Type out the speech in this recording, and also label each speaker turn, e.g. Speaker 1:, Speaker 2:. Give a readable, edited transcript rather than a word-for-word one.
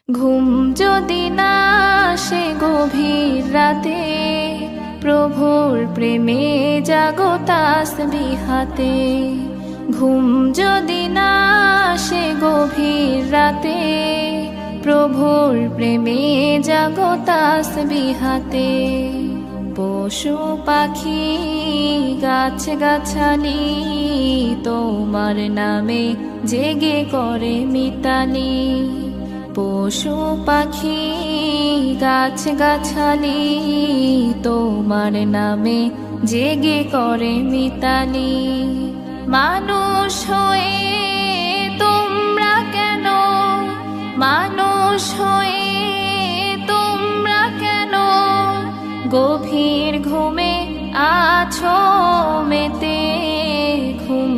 Speaker 1: ঘুম যদি না আসে গভীর রাতে, প্রভুর প্রেমে জাগো তাসবিহ হাতে। ঘুম যদি না আসে গভীর রাতে, প্রভুর প্রেমে জাগো তাসবিহ হাতে। পশু পাখি গাছ গাছালি তোমার নামে জেগে করে মিতালি। পশু পাখি গাছ গাছালি তোমার নামে জেগে করে মিতালি। মানুষ হয়ে তোমরা কেন, মানুষ হয়ে তোমরা কেন গভীর ঘুমে আছো মেতে। ঘুম